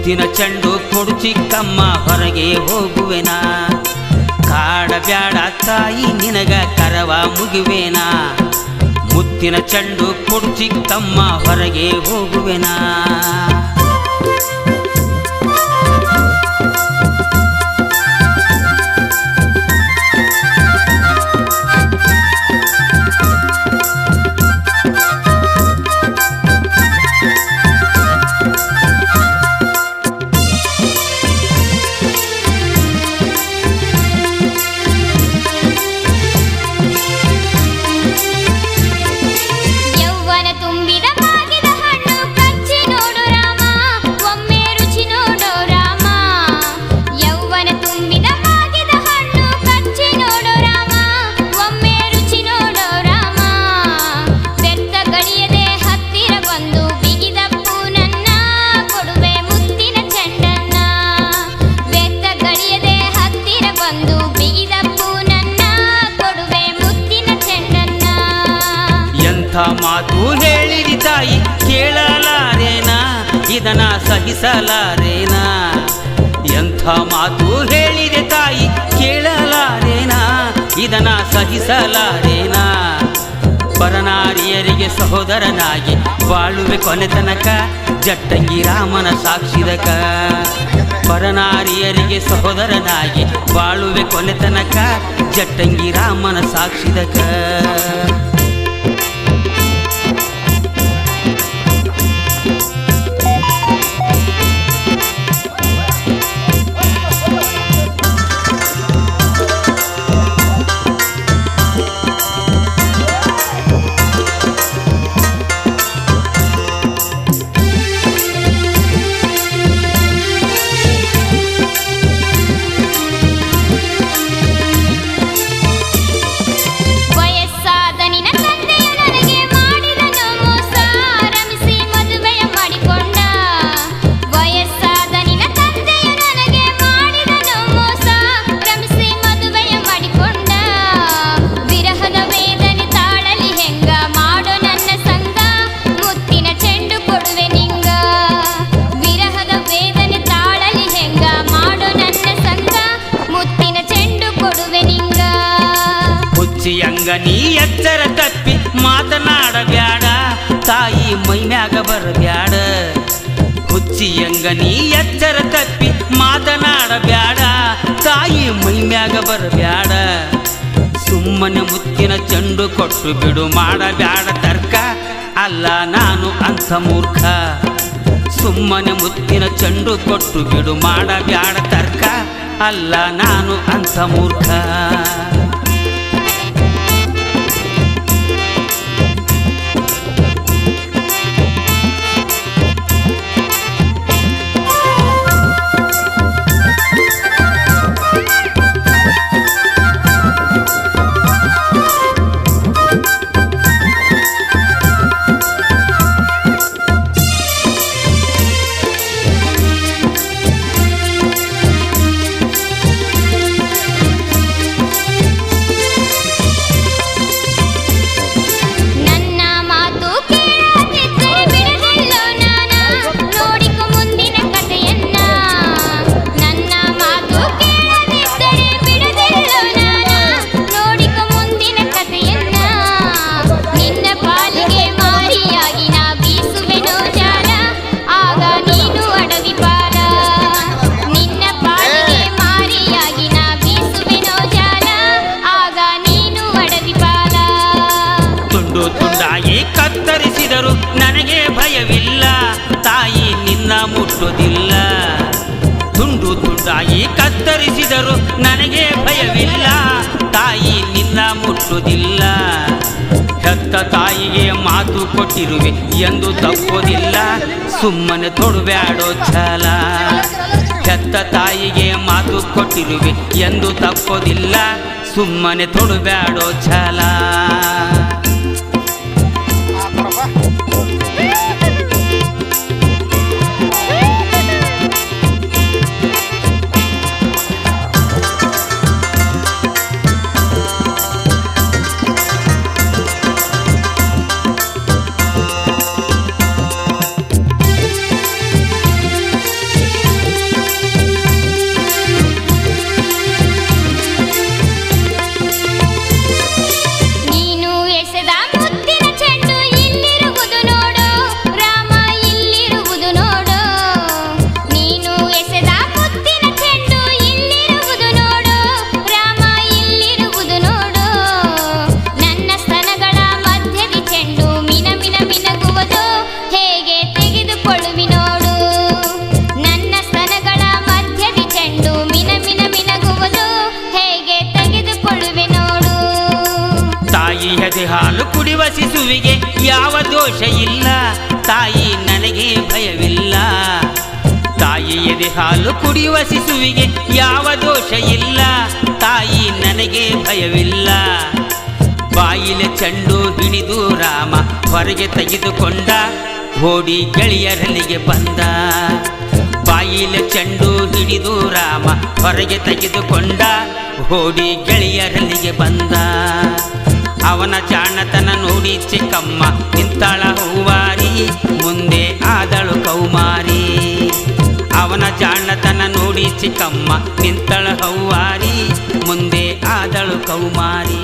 ಮುತ್ತಿನ ಚೆಂಡು ಕೊಡು ಚಿಕ್ಕಮ್ಮ ಹೊರಗೆ ಹೋಗುವೆನಾ ಕಾಡಬ್ಯಾಡ ತಾಯಿ ನಿನಗ ಕರವ ಮುಗಿವೆನಾ ಮುತ್ತಿನ ಚೆಂಡು ಕೊಡು ಚಿಕ್ಕಮ್ಮ ಹೊರಗೆ ಹೋಗುವೆನಾ ಮಾತು ಹೇಳಿದಿ ತಾಯಿ ಕೇಳಲಾರೇನಾ ಇದನ್ನ ಸಹಿಸಲಾರೇನಾ ಎಂಥ ಮಾತು ಹೇಳಿದೆ ತಾಯಿ ಕೇಳಲಾರೇನಾ ಇದನ್ನ ಸಹಿಸಲಾರೇನಾ ಪರನಾರಿಯರಿಗೆ ಸಹೋದರನಾಗಿ ಬಾಳುವೆ ಕೊನೆ ತನಕ ಜಟ್ಟಂಗಿ ರಾಮನ ಸಾಕ್ಷಿದಕ ಪರನಾರಿಯರಿಗೆ ಸಹೋದರನಾಗಿ ಬಾಳುವೆ ಕೊನೆ ತನಕ ಜಟ್ಟಂಗಿ ರಾಮನ ಸಾಕ್ಷಿದಕ ನೀ ಎಚ್ಚರ ತಪ್ಪಿ ಮಾತನಾಡಬ್ಯಾಡ ತಾಯಿ ಮೈಮ್ಯಾಗ ಬರಬ್ಯಾಡ ಹುಚ್ಚಿಯಂಗ ನೀ ಎಚ್ಚರ ತಪ್ಪಿ ಮಾತನಾಡಬ್ಯಾಡ ತಾಯಿ ಮೈಮ್ಯಾಗ ಬರಬ್ಯಾಡ ಸುಮ್ಮನೆ ಮುತ್ತಿನ ಚೆಂಡು ಕೊಟ್ಟು ಬಿಡು ಮಾಡಬ್ಯಾಡ ತರ್ಕ ಅಲ್ಲ ನಾನು ಅಂಥ ಮೂರ್ಖ ಸುಮ್ಮನೆ ಮುತ್ತಿನ ಚೆಂಡು ಕೊಟ್ಟು ಬಿಡು ಮಾಡಬ್ಯಾಡ ತರ್ಕ ಅಲ್ಲ ನಾನು ಅಂಥ ಮೂರ್ಖ ತುಂಡಾಗಿ ಕತ್ತರಿಸಿದರು ನನಗೆ ಭಯವಿಲ್ಲ ತಾಯಿ ನಿನ್ನ ಮುಟ್ಟುವುದಿಲ್ಲ ತುಂಡು ತುಂಡಾಗಿ ಕತ್ತರಿಸಿದರು ನನಗೆ ಭಯವಿಲ್ಲ ತಾಯಿ ನಿನ್ನ ಮುಟ್ಟುವುದಿಲ್ಲ ಹೆತ್ತ ತಾಯಿಗೆ ಮಾತು ಕೊಟ್ಟಿರುವೆ ಎಂದು ತಪ್ಪೋದಿಲ್ಲ ಸುಮ್ಮನೆ ತೊಡಬ್ಯಾಡೋ ಛಲ ಹೆತ್ತ ತಾಯಿಗೆ ಮಾತು ಕೊಟ್ಟಿರುವೆ ಎಂದು ತಪ್ಪೋದಿಲ್ಲ ಸುಮ್ಮನೆ ತೊಡಬ್ಯಾಡೋ ಛಲ ಕುಡಿಯುವ ಶಿಶುವಿಗೆ ಯಾವ ದೋಷ ಇಲ್ಲ, ತಾಯಿ ನನಗೆ ಭಯವಿಲ್ಲ. ತಾಯಿ ಎದೆ ಹಾಲು ಕುಡಿಯುವ ಶಿಶುವಿಗೆ ಯಾವ ದೋಷ ಇಲ್ಲ, ತಾಯಿ ನನಗೆ ಭಯವಿಲ್ಲ. ಬಾಯಿಲೆ ಚೆಂಡು ಹಿಡಿದು ರಾಮ ಹೊರಗೆ ತೆಗೆದುಕೊಂಡ, ಓಡಿ ಗೆಳೆಯರಲ್ಲಿಗೆ ಬಂದ. ಬಾಯಿಲೆ ಚೆಂಡು ಹಿಡಿದು ರಾಮ ಹೊರಗೆ ತೆಗೆದುಕೊಂಡ, ಓಡಿ ಗೆಳೆಯರಲ್ಲಿಗೆ ಬಂದ. ಅವನ ಜಾಣತನ ನೋಡಿ ಚಿಕ್ಕಮ್ಮ ನಿಂತಾಳ ಹೂವಾರಿ, ಮುಂದೆ ಆದಳು ಕೌಮಾರಿ. ಅವನ ಜಾಣತನ ನೋಡಿ ಚಿಕ್ಕಮ್ಮ ನಿಂತಳ ಹೂವಾರಿ, ಮುಂದೆ ಆದಳು ಕೌಮಾರಿ.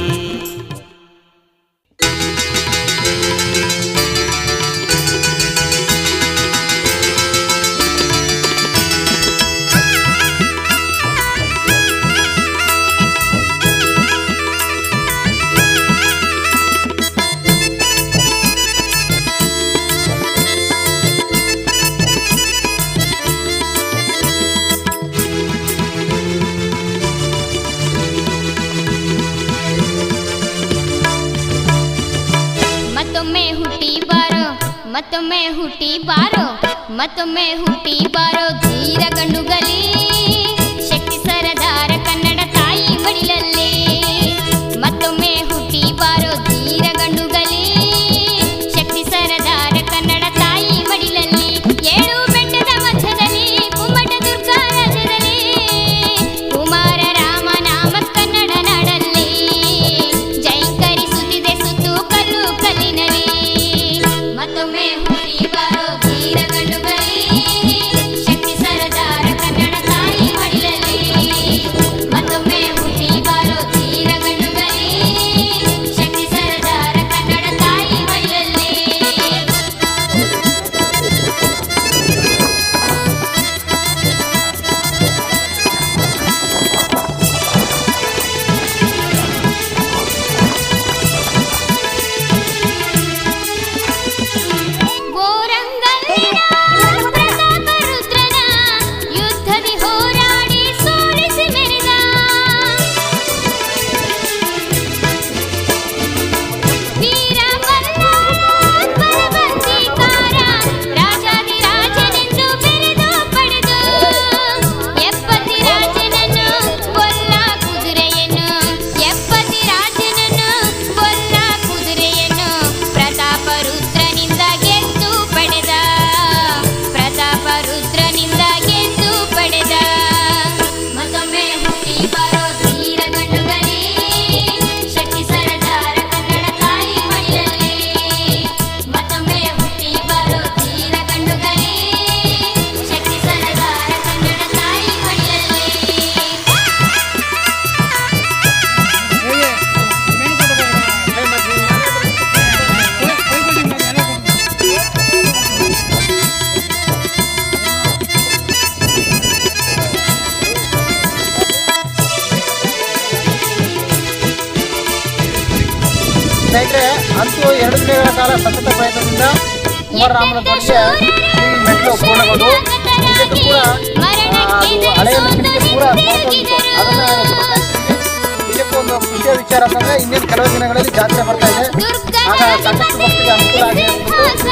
ಮತ್ತೊಮ್ಮೆ ಹುಟ್ಟಿ ಬಾರೋ, ಮತ್ತೊಮ್ಮೆ ಹುಟ್ಟಿ ಬಾರೋ ಧೀರ ಗಂಡುಗಲಿ, ಶಕ್ತಿ ಸರದಾರ ಕನ್ನಡ ತಾಯಿ ಮಡಿಲಲ್ಲಿ. ಮತ್ತೊಮ್ಮೆ ಹುಟ್ಟಿ ಬಾರೋ ಧೀರ ಗಂಡುಗಲಿ, ಶಕ್ತಿ ಸರದಾರ ಕನ್ನಡ ತಾಯಿ ಮಡಿಲಲ್ಲಿ. ಏಳು ಬೆಟ್ಟದ ಮಧ್ಯದಲ್ಲಿ ಕುಮ್ಮಟ ದುರ್ಗಾ ರಾಜ್ಯದಲ್ಲಿ, ಕುಮಾರ ರಾಮ ನಾಮ ಕನ್ನಡ ನಾಡಲ್ಲಿ, ಜೈಕರಿಸುತ್ತಿದೆ ಸುತ್ತು ಕಲ್ಲು ಕಲ್ಲಿನಲ್ಲಿ. ಮತ್ತೊಮ್ಮೆ ಹುಟ್ಟಿ ಬಾರೋ ಧೀರ ಗಂಡುಗಲಿ, ಶಕ್ತಿ ಸರದಾರ ಕನ್ನಡ ತಾಯಿ ಮಡಿಲಲ್ಲಿ. ಮತ್ತೊಮ್ಮೆ ಹುಟ್ಟಿ ಬಾರೋ ಧೀರ ಗಂಡುಗಲಿ, ಶಕ್ತಿ ಸರದಾರ ಕನ್ನಡ ತಾಯಿ ಮಡಿಲಲ್ಲಿ. ಗೋರಂಗಲ್ಲಿನ ಪ್ರತಾಪ ರುದ್ರನ ಯುದ್ಧದಿ ಹೋರಾಡಿ ಸೋಲಿಸಿ ಮೆರೆದ. ವೀರ ಮಲ್ಲ ಬಲವಂತಿಕಾರ ರಾಜಾದಿರಾಜನೆಂದು ಬಿರುದು ಪಡೆದು, ಎಪ್ಪತ್ತಿ ರಾಜನನ್ನು ಕೊಲ್ಲ ಕುದುರೆಯನ್ನು, ಎಪ್ಪತ್ತಿ ರಾಜನನ್ನು ಕೊಲ್ಲ ಕುದುರೆಯನ್ನು ಪ್ರತಾಪ ರುದ್ರನಿಂದ ಗೆದ್ದು ಪಡೆದ, ಪ್ರತಾಪ ರುದ್ರನಿಂದ ಗೆದ್ದು ಪಡೆದ. ಮತ್ತೊಮ್ಮೆ ಹುಟ್ಟಿ ಬಾರೋ ಧೀರ ಗಂಡುಗಲಿ, ಶಕ್ತಿ ಸರದಾರ ಕನ್ನಡ ತಾಯಿ ಮಡಿಲಲ್ಲಿ. ಮತ್ತೊಮ್ಮೆ ಹುಟ್ಟಿ ಬಾರೋ ಧೀರ ಗಂಡುಗಲಿ, ಶಕ್ತಿ ಸರದಾರ ಕನ್ನಡ ತಾಯಿ ಮಡಿಲಲ್ಲಿ. ಸ್ನೇಹಿತರೆ, ಅಂತೂ 2 ದಿನಗಳ ಕಾಲ ಸತತ ಪ್ರಯತ್ನದಿಂದ ಕುಮಾರರಾಮನ ದೊಡ್ಡ ಮೆಟ್ಲು ಪೂರ್ಣಗೊಂಡು ನಿಜಕ್ಕೂ ಕೂಡ ಅದು ಹಳೆಯ ಮೆಟ್ಟಿಲಿಗೆ ಪೂರ ಹೊರಟೋಗಿತ್ತು. ಅದನ್ನ ನಿಜಕ್ಕೂ ಒಂದು ಖುಷಿಯ ವಿಚಾರ ಅಂತಂದ್ರೆ ಇನ್ನೇನು ಕೆಲವು ದಿನಗಳಲ್ಲಿ ಜಾತ್ರೆ ಬರ್ತಾ ಇದೆ. ಆಗ ಸಾಕಷ್ಟು ಭಕ್ತಿಗೆ ಅನುಕೂಲ ಆಗಿದೆ ಅಂದ್ಬಿಟ್ಟು